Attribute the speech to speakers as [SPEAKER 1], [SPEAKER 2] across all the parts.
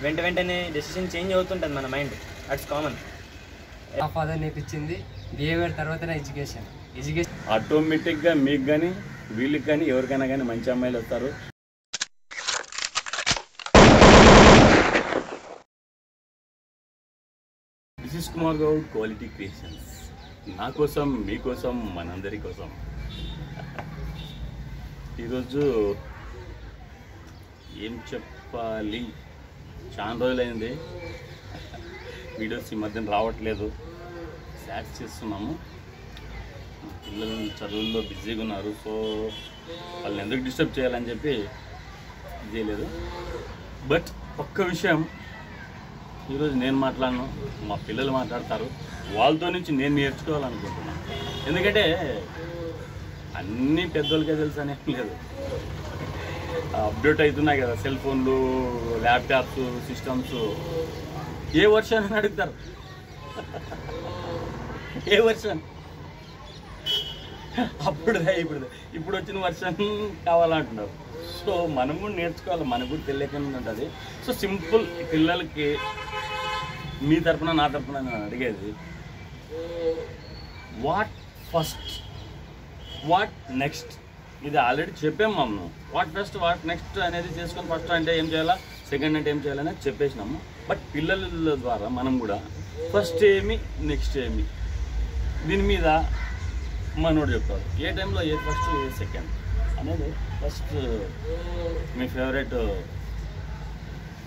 [SPEAKER 1] వెంటనే decision change అవుతుంటుంది మన మైండ్. That's common.
[SPEAKER 2] మా ఫాదర్ నేర్పించింది బిహేవియర్ తర్వాతనే ఎడ్యుకేషన్.
[SPEAKER 3] ఆటోమేటిక్గా మీకు కానీ వీళ్ళకి కానీ ఎవరికైనా కానీ మంచి అమ్మాయిలు వస్తారు. This is Kumar Goud, quality creations. నా కోసం, మీకోసం, మనందరి కోసం. ఈరోజు ఏం చెప్పాలి, చాలా రోజులైంది వీడియోస్ ఈ మధ్యన రావట్లేదు. స్టార్ట్ చేస్తున్నాము. పిల్లలు చదువుల్లో బిజీగా ఉన్నారు, సో వాళ్ళని ఎందుకు డిస్టర్బ్ చేయాలని చెప్పి చేయలేదు. బట్ ఒక్క విషయం ఈరోజు నేను మాట్లాడను, మా పిల్లలు మాట్లాడతారు. వాళ్ళతో నుంచి నేను నేర్చుకోవాలనుకుంటున్నాను. ఎందుకంటే అన్నీ పెద్దోళ్ళకే తెలుసు అనేం లేదు. అప్డేట్ అవుతున్నాయి కదా సెల్ ఫోన్లు, ల్యాప్టాప్స్, సిస్టమ్స్. ఏ వర్షన్ అని అడుగుతారు. ఏ వర్షన్? అప్పుడుదే ఇప్పుడు వచ్చిన వర్షన్ కావాలంటున్నారు. సో మనం కూడా నేర్చుకోవాలి, మనకు కూడా తెలియకుండా ఉంటుంది. సో సింపుల్, పిల్లలకి మీ తరపున నా తరపున నేను అడిగేది, వాట్ ఫస్ట్, వాట్ నెక్స్ట్. ఇది ఆల్రెడీ చెప్పాము మనం. వాట్ ఫస్ట్, వాట్ నెక్స్ట్ అనేది చేసుకొని ఫస్ట్ అంటే ఏం చేయాలా, సెకండ్ అంటే ఏం చేయాలనేది చెప్పేసినాము. బట్ పిల్లల ద్వారా మనం కూడా ఫస్ట్ ఏమి, నెక్స్ట్ ఏమి, దీని మీద మనోడు చెప్తాడు. ఏ టైంలో ఏ ఫస్ట్, ఏ సెకండ్ అనేది. ఫస్ట్ మీ ఫేవరెట్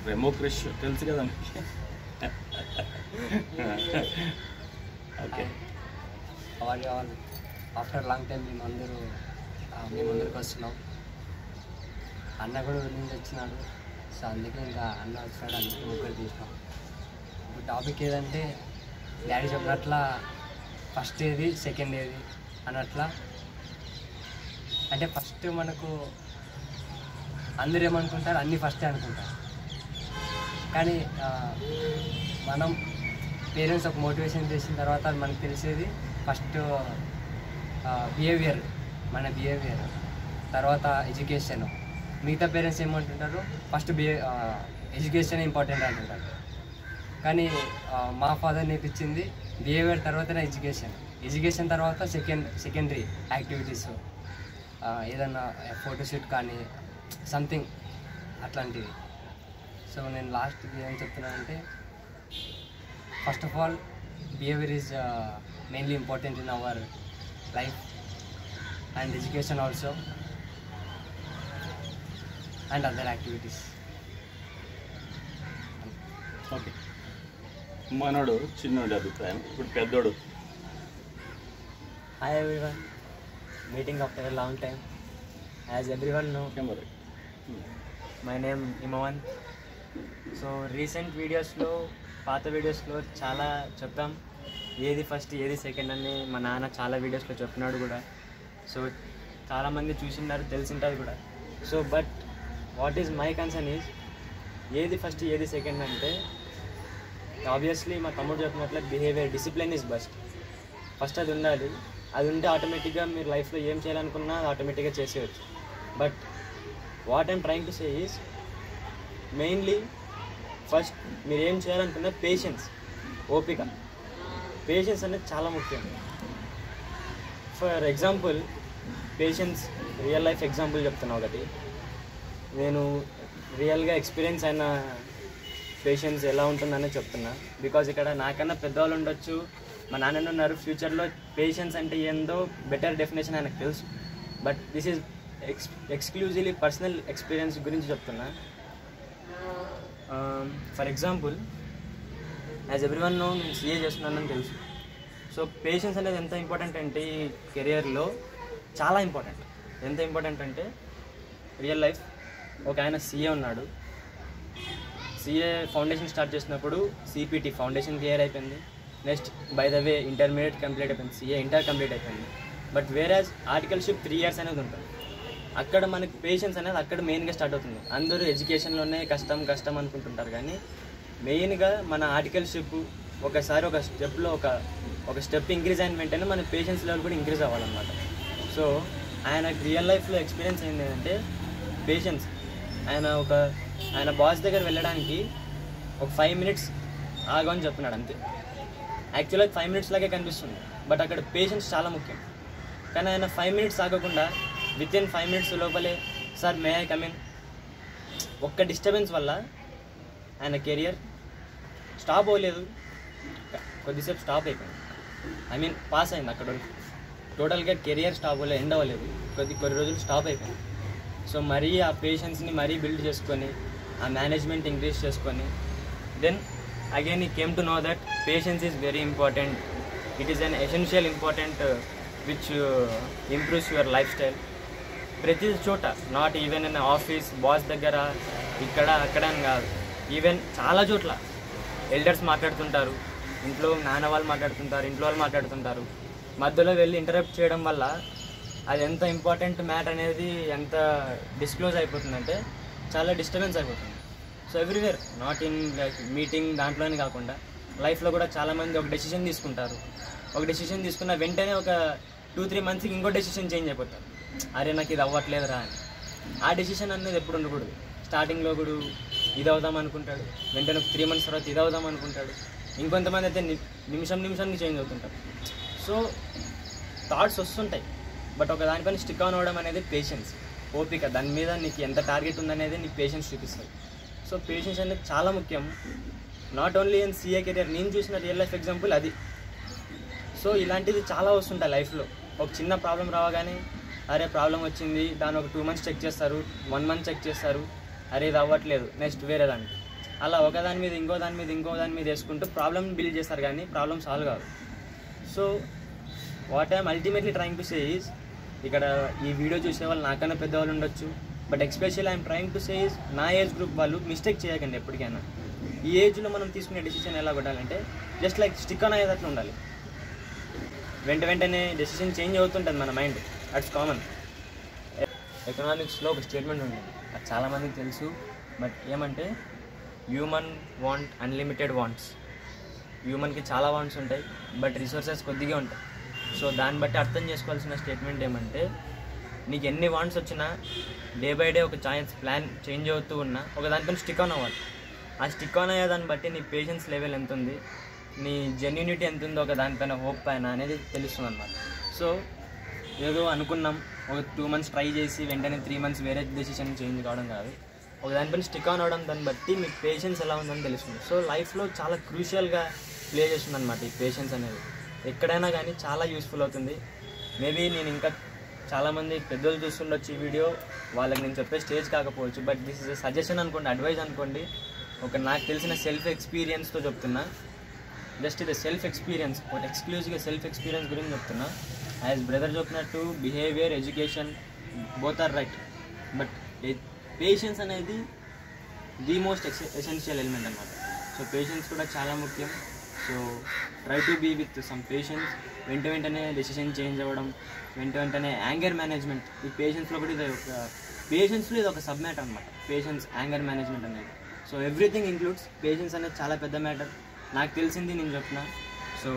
[SPEAKER 3] రెమో క్రిష్ తెలుసు కదా మీకు. ఓకే,
[SPEAKER 2] ఆఫ్టర్ లాంగ్ టైం మేము అందరికి వస్తున్నాం. అన్న కూడా ఊరి నుంచి వచ్చినాడు. సో అందుకే ఇంకా అన్న వచ్చినాడు, అందుకే ముగ్గురు తీసినాం. ఇప్పుడు టాపిక్ ఏదంటే డాడీ చెప్పినట్ల ఫస్ట్ ఏది, సెకండ్ ఏది అన్నట్లా. అంటే ఫస్ట్ మనకు అందరూ ఏమనుకుంటారు, అన్నీ ఫస్టే అనుకుంటారు. కానీ మనం పేరెంట్స్ ఒక మోటివేషన్ చేసిన తర్వాత అది మనకు తెలిసేది ఫస్ట్ బిహేవియర్, మన బిహేవియర్, తర్వాత ఎడ్యుకేషన్. మిగతా పేరెంట్స్ ఏమంటుంటారు, ఫస్ట్ ఎడ్యుకేషన్ ఇంపార్టెంట్ అంటుంటారు. కానీ మా ఫాదర్ నేర్పించింది బిహేవియర్ తర్వాతనే ఎడ్యుకేషన్ తర్వాత సెకండరీ యాక్టివిటీస్, ఏదన్నా ఫోటోషూట్ కానీ సంథింగ్ అట్లాంటివి. సో నేను లాస్ట్కి ఏం చెప్తున్నానంటే, first of all behaviour is mainly important in our life and education also and other activities.
[SPEAKER 3] Okay, మనోడు చిన్నోడు అభిప్రాయం. ఇప్పుడు పెద్దోడు.
[SPEAKER 1] Hi everyone, meeting after a long time. As everyone know, my name Imawan. So recent వీడియోస్లో, పాత వీడియోస్లో చాలా చెప్పాం, ఏది ఫస్ట్ ఏది సెకండ్ అని మా నాన్న చాలా వీడియోస్లో చెప్పినాడు కూడా. సో చాలామంది చూసినారు, తెలిసింటారు కూడా. So but what is my concern is, ఏది ఫస్ట్ ఏది సెకండ్ అంటే, ఆబ్వియస్లీ మా తమ్ముడు చెప్పినట్లే behaviour, discipline is best. First అది ఉండాలి. అది ఉంటే ఆటోమేటిక్గా మీరు లైఫ్లో ఏం చేయాలనుకున్నా అది ఆటోమేటిక్గా చేసేయచ్చు. But what I'm trying to say is, mainly first మీరు ఏం చేయాలనుకున్న పేషెన్స్, ఓపిక. పేషెన్స్ అనేది చాలా ముఖ్యం. For example, patience real life example చెప్తున్నా ఒకటి. నేను రియల్గా ఎక్స్పీరియన్స్ అయిన పేషెన్స్ ఎలా ఉంటుందనే చెప్తున్నా. బికాజ్ ఇక్కడ నాకన్నా పెద్దవాళ్ళు ఉండొచ్చు, మా నాన్న ఉన్నారు. ఫ్యూచర్లో పేషెన్స్ అంటే ఏందో బెటర్ డెఫినేషన్ ఆయనకు తెలుసు. But this is exclusively personal experience గురించి చెప్తున్నా. For example, as everyone know, నేను సీఏ చేస్తున్నానని తెలుసు. సో పేషెన్స్ అనేది ఎంత ఇంపార్టెంట్ అంటే ఈ కెరియర్లో చాలా ఇంపార్టెంట్. ఎంత ఇంపార్టెంట్ అంటే, రియల్ లైఫ్ ఒక ఆయన సీఏ ఉన్నాడు. సీఏ ఫౌండేషన్ స్టార్ట్ చేసినప్పుడు సిపిటి ఫౌండేషన్ క్లియర్ అయిపోయింది. Next by the way intermediate complete అయిపోయింది, సీఏ ఇంటర్ కంప్లీట్ అయిపోయింది. బట్ వేరేజ్ ఆర్టికల్షిప్ 3 years అనేది ఉంటుంది. అక్కడ మనకి పేషెన్స్ అనేది అక్కడ మెయిన్గా స్టార్ట్ అవుతుంది. అందరూ ఎడ్యుకేషన్లోనే కష్టం అనుకుంటుంటారు, కానీ మెయిన్గా మన ఆర్టికల్షిప్ ఒకసారి ఒక స్టెప్లో ఒక స్టెప్ ఇంక్రీజ్ అయిన వెంటనే మన పేషెన్స్ లెవెల్ కూడా ఇంక్రీజ్ అవ్వాలన్నమాట. సో ఆయన రియల్ లైఫ్లో ఎక్స్పీరియన్స్ ఏంటి అంటే పేషెన్స్. ఆయన బాస్ దగ్గర వెళ్ళడానికి ఒక 5 minutes ఆగమని చెప్తున్నాడు అంతే. యాక్చువల్గా 5 minutes లాగే కనిపిస్తుంది, బట్ అక్కడ పేషెన్స్ చాలా ముఖ్యం. కానీ ఆయన 5 minutes ఆగకుండా వితిన్ 5 minutes లోపలే సార్ మే ఐ కమిన్, ఒక్క డిస్టర్బెన్స్ వల్ల ఆయన కెరియర్ స్టాప్ అవ్వలేదు, కొద్దిసేపు స్టాప్ అయిపోయింది. ఐ మీన్ పాస్ అయింది అక్కడ వరకు. టోటల్గా కెరియర్ స్టాప్ అవ్వలేదు, ఎండ్ అవ్వలేదు, కొన్ని రోజులు స్టాప్ అయిపోయింది. సో మరీ ఆ పేషెన్స్ని మరీ బిల్డ్ చేసుకొని, ఆ మేనేజ్మెంట్ ఇంక్రీజ్ చేసుకొని, దెన్ అగైన్ ఈ came to know that patience is very important. It is an essential important which improves your life style. ప్రతి చోట, not even in office, boss దగ్గర, ఇక్కడ అక్కడ అని కాదు, ఈవెన్ చాలా చోట్ల ఎల్డర్స్ మాట్లాడుతుంటారు, ఇంట్లో నాన్న వాళ్ళు మాట్లాడుతుంటారు, ఇంట్లో వాళ్ళు మాట్లాడుతుంటారు. మధ్యలో వెళ్ళి ఇంటరప్ట్ చేయడం వల్ల అది ఎంత ఇంపార్టెంట్ మ్యాటర్ అనేది ఎంత డిస్క్లోజ్ అయిపోతుందంటే చాలా డిస్టర్బెన్స్ అయిపోతుంది. So everywhere, not in like meeting దాంట్లోనే కాకుండా లైఫ్లో కూడా చాలామంది ఒక డెసిషన్ తీసుకుంటారు. ఒక డెసిషన్ తీసుకున్న వెంటనే ఒక 2-3 monthsకి ఇంకో డెసిషన్ చేంజ్ అయిపోతారు. అరే నాకు ఇది అవ్వట్లేదురా అని. ఆ డెసిషన్ అనేది ఎప్పుడు ఉండకూడదు. స్టార్టింగ్లో కూడా ఇది అవుదాం అనుకుంటాడు, వెంటనే 3 months తర్వాత ఇది అవుదాం అనుకుంటాడు. ఇంకొంతమంది అయితే నిమిషానికి చేంజ్ అవుతుంటారు. సో థాట్స్ వస్తుంటాయి, బట్ ఒక దానిపైన స్టిక్ ఆన్ అవ్వడం అనేది పేషెన్స్, ఓపిక. దాని మీద నీకు ఎంత టార్గెట్ ఉందనేది నీ పేషెన్స్ చూపిస్తుంది. సో పేషెన్స్ అనేది చాలా ముఖ్యం, not only in CA career. నేను చూసిన రియల్ లైఫ్ ఎగ్జాంపుల్ అది. సో ఇలాంటిది చాలా వస్తుంటాయి లైఫ్లో. ఒక చిన్న ప్రాబ్లం రావగానే అరే ప్రాబ్లం వచ్చింది, దాన్ని ఒక 2 months చెక్ చేస్తారు, 1 month చెక్ చేస్తారు, అరే ఇది అవ్వట్లేదు, నెక్స్ట్ వేరే దానికి, అలా ఒకదాని మీద ఇంకో దాని మీద వేసుకుంటూ ప్రాబ్లమ్ బిల్డ్ చేస్తారు, కానీ ప్రాబ్లమ్ సాల్వ్ కాదు. So what I'm ultimately trying to say is, ఇక్కడ ఈ వీడియో చూసే వాళ్ళు నాకన్నా పెద్దవాళ్ళు ఉండొచ్చు, but especially I'm trying to say is నా ఏజ్ గ్రూప్ వాళ్ళు మిస్టేక్ చేయకండి ఎప్పటికైనా. ఈ ఏజ్లో మనం తీసుకునే డెసిషన్ ఎలా కొట్టాలంటే జస్ట్ లైక్ స్టిక్ ఆన్ అయ్యేటట్లు ఉండాలి. వెంటనే డెసిషన్ చేంజ్ అవుతుంటుంది మన మైండ్, అట్స్ కామన్. ఎకనామిక్స్లో ఒక స్టేట్మెంట్ ఉంది, అది చాలామందికి తెలుసు, బట్ ఏమంటే హ్యూమన్ వాంట్ అన్లిమిటెడ్ వాంట్స్. హ్యూమన్కి చాలా వాంట్స్ ఉంటాయి, బట్ రిసోర్సెస్ కొద్దిగా ఉంటాయి. సో దాన్ని బట్టి అర్థం చేసుకోవాల్సిన స్టేట్మెంట్ ఏమంటే, నీకు ఎన్ని వాంట్స్ వచ్చినా డే బై డే ఒక ప్లాన్ చేంజ్ అవుతూ ఉన్నా ఒక దానిపైన స్టిక్ ఆన్ అవ్వాలి. ఆ స్టిక్ ఆన్ అయ్యేదాన్ని బట్టి నీ పేషెన్స్ లెవెల్ ఎంత ఉంది, నీ జెన్యూనిటీ ఎంత ఉందో ఒక దానిపైన, హోప్ పైన అనేది తెలుస్తుంది అన్నమాట. సో ఏదో అనుకున్నాం, ఒక 2 months ట్రై చేసి వెంటనే 3 months వేరే డెసిషన్ చేంజ్ కావడం కాదు, ఒక దానిపైన స్టిక్ ఆన్ అవ్వడం. దాన్ని బట్టి మీ పేషెన్స్ ఎలా ఉందని తెలుస్తుంది. సో లైఫ్లో చాలా క్రూషియల్గా ప్లే చేస్తుంది అనమాట ఈ పేషెన్స్ అనేది. ఎక్కడైనా కానీ చాలా యూస్ఫుల్ అవుతుంది. మేబీ నేను ఇంకా చాలామంది పెద్దలు చూస్తుండొచ్చు ఈ వీడియో, వాళ్ళకి నేను చెప్పే స్టేజ్ కాకపోవచ్చు, బట్ దిస్ ఇస్ సజెషన్ అనుకోండి, అడ్వైజ్ అనుకోండి. ఒక నాకు తెలిసిన సెల్ఫ్ ఎక్స్పీరియన్స్తో చెప్తున్నా, జస్ట్ ఇది సెల్ఫ్ ఎక్స్పీరియన్స్, ఒక ఎక్స్క్లూజివ్గా సెల్ఫ్ ఎక్స్పీరియన్స్ గురించి చెప్తున్నా. యాజ్ బ్రదర్ చెప్పినట్టు behaviour, education both are right, but patience అనేది ది మోస్ట్ ఎసెన్షియల్ ఎలిమెంట్ అన్నమాట. సో పేషెన్స్ కూడా చాలా ముఖ్యం. So try to be with some patience. వెంటనే డెసిషన్ చేంజ్ అవ్వడం, వెంటనే యాంగర్ మేనేజ్మెంట్, ఈ పేషెన్స్లో కూడా ఇది ఒక సబ్ మ్యాటర్ అనమాట. పేషెన్స్, యాంగర్ మేనేజ్మెంట్ అనేది. సో ఎవ్రీథింగ్ ఇంక్లూడ్స్ పేషెన్స్ అనేది చాలా పెద్ద మ్యాటర్. నాకు తెలిసింది నేను చెప్తున్నా. So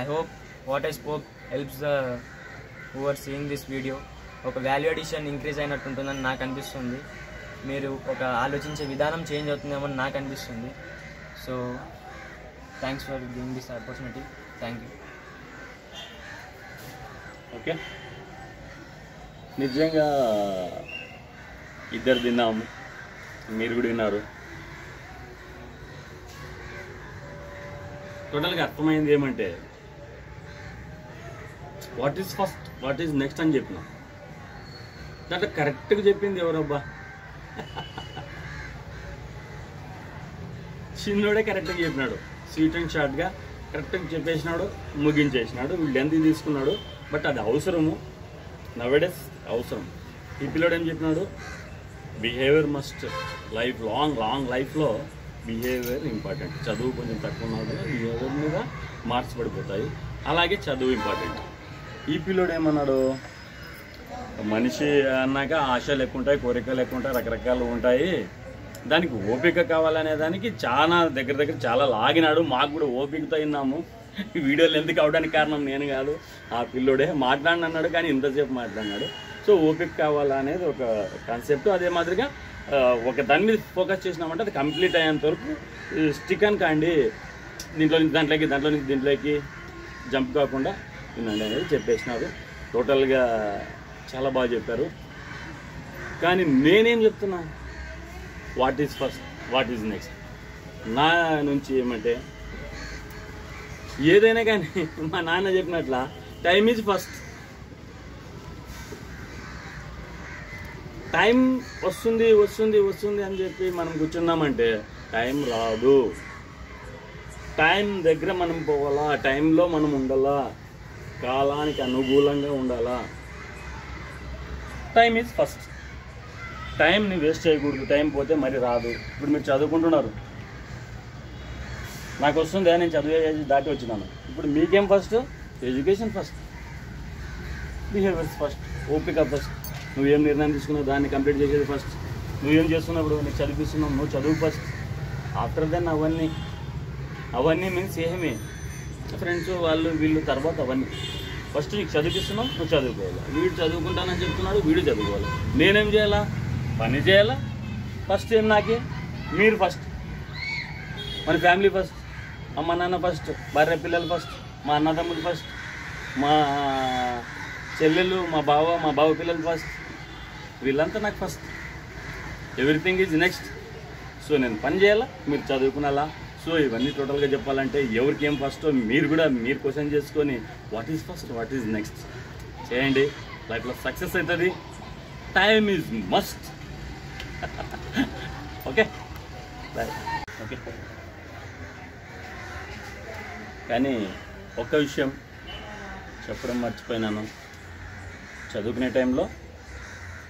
[SPEAKER 1] I hope what I spoke helps the who are seeing this video. ఒక వాల్యూ అడిషన్ ఇంక్రీజ్ అయినట్టు ఉంటుందని నాకు అనిపిస్తుంది. మీరు ఒక ఆలోచించే విధానం చేంజ్ అవుతుందేమో అని నాకు అనిపిస్తుంది. So thanks for giving this opportunity. Thank you.
[SPEAKER 3] Okay, నిజంగా ఇద్దరు తిన్నాము, మీరు కూడా విన్నారు. టోటల్గా అర్థమైంది ఏమంటే what is first, what is next అని చెప్పిన దాంట్లో కరెక్ట్గా చెప్పింది ఎవరబ్బా, చిన్నోడే కరెక్ట్గా చెప్పినాడు. స్వీట్ అండ్ షార్ట్గా కరెక్ట్గా చెప్పేసినాడు, ముగించేసినాడు. వీళ్ళు ఎంత తీసుకున్నాడు, బట్ అది అవసరము, నవేడేస్ అవసరం. ఈ పిల్లడు ఏం చెప్పినాడు, బిహేవియర్ మస్ట్, లాంగ్ లైఫ్లో బిహేవియర్ ఇంపార్టెంట్. చదువు కొంచెం తక్కువ ఉన్నది, బిహేవియర్ మీద మార్క్స్ పడిపోతాయి. అలాగే చదువు ఇంపార్టెంట్. ఈ పిల్లోడు ఏమన్నాడు, మనిషి అన్నాక ఆశలు ఎక్కువ ఉంటాయి, కోరికలు ఎక్కువ ఉంటాయి, రకరకాలు ఉంటాయి, దానికి ఓపిక కావాలనే దానికి చాలా దగ్గర చాలా లాగినాడు. మాకు కూడా ఓపికతో విన్నాము. ఈ వీడియోలు ఎందుకు అవడానికి కారణం నేను కాదు, ఆ పిల్లోడే మాట్లాడినన్నాడు, కానీ ఇంతసేపు మాట్లాడినాడు. సో ఓపిక కావాలా అనేది ఒక కాన్సెప్ట్. అదే మాదిరిగా ఒక దాని మీద ఫోకస్ చేసినామంటే అది కంప్లీట్ అయ్యేంత వరకు స్టిక్ అని కాండి, దీంట్లో నుంచి దాంట్లోకి, దాంట్లో నుంచి దీంట్లోకి జంప్ కాకుండా వినండి అనేది చెప్పేసినారు. టోటల్గా చాలా బాగా చెప్పారు. కానీ నేనేం చెప్తున్నా, what is first, what is next. నా నుంచి ఏమంటే ఏదైనా కానీ మా నాన్న చెప్పినట్ల టైం ఈజ్ ఫస్ట్. టైం వస్తుంది వస్తుంది వస్తుంది అని చెప్పి మనం కూర్చున్నామంటే టైం రాదు. టైం దగ్గర మనం పోవాలా, టైంలో మనం ఉండాలా, కాలానికి అనుకూలంగా ఉండాలా. Time is first. టైంని వేస్ట్ చేయకూడదు. టైం పోతే మరి రాదు. ఇప్పుడు మీరు చదువుకుంటున్నారు, నాకు వస్తుంది, నేను చదివే దాటి వచ్చినాను. ఇప్పుడు మీకేం first? Education first, behaviours first, ఓపిక ఫస్ట్. నువ్వేం నిర్ణయం తీసుకున్నావు దాన్ని కంప్లీట్ చేసేది ఫస్ట్. నువ్వేం చేస్తున్నప్పుడు నీకు చదివిస్తున్నావు, నువ్వు చదువు ఫస్ట్. ఆఫ్టర్ దెన్ అవన్నీ మీన్స్ ఏమి ఫ్రెండ్స్ వాళ్ళు వీళ్ళు తర్వాత అవన్నీ. ఫస్ట్ నీకు చదివిస్తున్నావు, నువ్వు చదువుకోవాలి. వీడు చదువుకుంటానని చెప్తున్నాడు, వీడు చదువుకోవాలి. నేనేం చేయాలా? పని చేయాలా. ఫస్ట్ ఏం నాకే? మీరు ఫస్ట్, మన ఫ్యామిలీ ఫస్ట్, అమ్మ నాన్న ఫస్ట్, భార్య పిల్లలు ఫస్ట్, మా అన్నదమ్ములు ఫస్ట్, మా చెల్లెలు, మా బావ పిల్లలు ఫస్ట్. వీళ్ళంతా నాకు first. Everything is next. So నేను పని చేయాలా, మీరు చదువుకునాలా. సో ఇవన్నీ టోటల్గా చెప్పాలంటే ఎవరికి ఏం ఫస్టో మీరు కూడా మీరు క్వశ్చన్ చేసుకొని what is first, what is next చేయండి. లైఫ్లో సక్సెస్ అవుతుంది. Time is must. Okay bye. Okay, కానీ ఒక్క విషయం చెప్పడం మర్చిపోయినాను. చదువుకునే టైంలో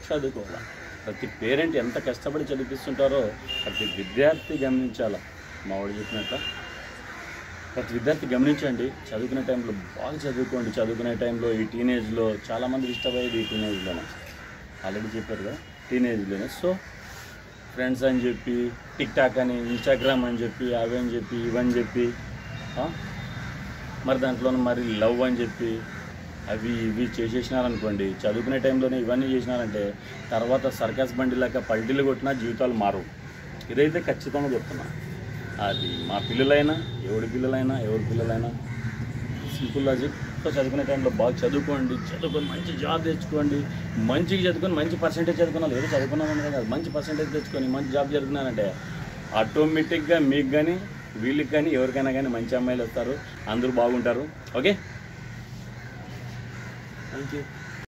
[SPEAKER 3] చదువుకోవాలి. ప్రతి పేరెంట్ ఎంత కష్టపడి చదివిస్తుంటారో ప్రతి విద్యార్థి గమనించాలి. మా వాడు చెప్పినట్టు ప్రతి విద్యార్థి గమనించండి. చదువుకునే టైంలో బాగా చదువుకోండి. చదువుకునే టైంలో ఈ టీనేజ్లో చాలామంది ఇష్టపడేది ఈ టీనేజ్లోనే. ఆల్రెడీ చెప్పారు కదా, టీనేజ్లోనే. సో ఫ్రెండ్స్ అని చెప్పి, టిక్ టాక్ అని, ఇన్స్టాగ్రామ్ అని చెప్పి, అవని చెప్పి, ఇవని చెప్పి, మరి దాంట్లో మరి లవ్ అని చెప్పి అవి ఇవి చేసేసినారనుకోండి, చదువుకునే టైంలోనే ఇవన్నీ చేసినారంటే తర్వాత సర్కస్ బండి లాగా పల్టీలు కొట్టినా జీవితాలు మారవు. ఇదైతే ఖచ్చితంగా చెప్తున్నా. అది మా పిల్లలైనా, ఎవరి పిల్లలైనా సింపుల్ లాజిక్. సో చదువుకునే టైంలో బాగా చదువుకొని మంచి జాబ్ తెచ్చుకోండి. మంచిగా చదువుకొని మంచి పర్సెంటేజ్ చదువుకున్నారు. ఏదో చదువుకున్నామని కాదు, మంచి పర్సెంటేజ్ తెచ్చుకొని మంచి జాబ్ చదువుకున్నారంటే ఆటోమేటిక్గా మీకు కానీ వీళ్ళకి కానీ ఎవరికైనా కానీ మంచి అమ్మాయిలు వస్తారు, అందరూ బాగుంటారు. Okay, thank you.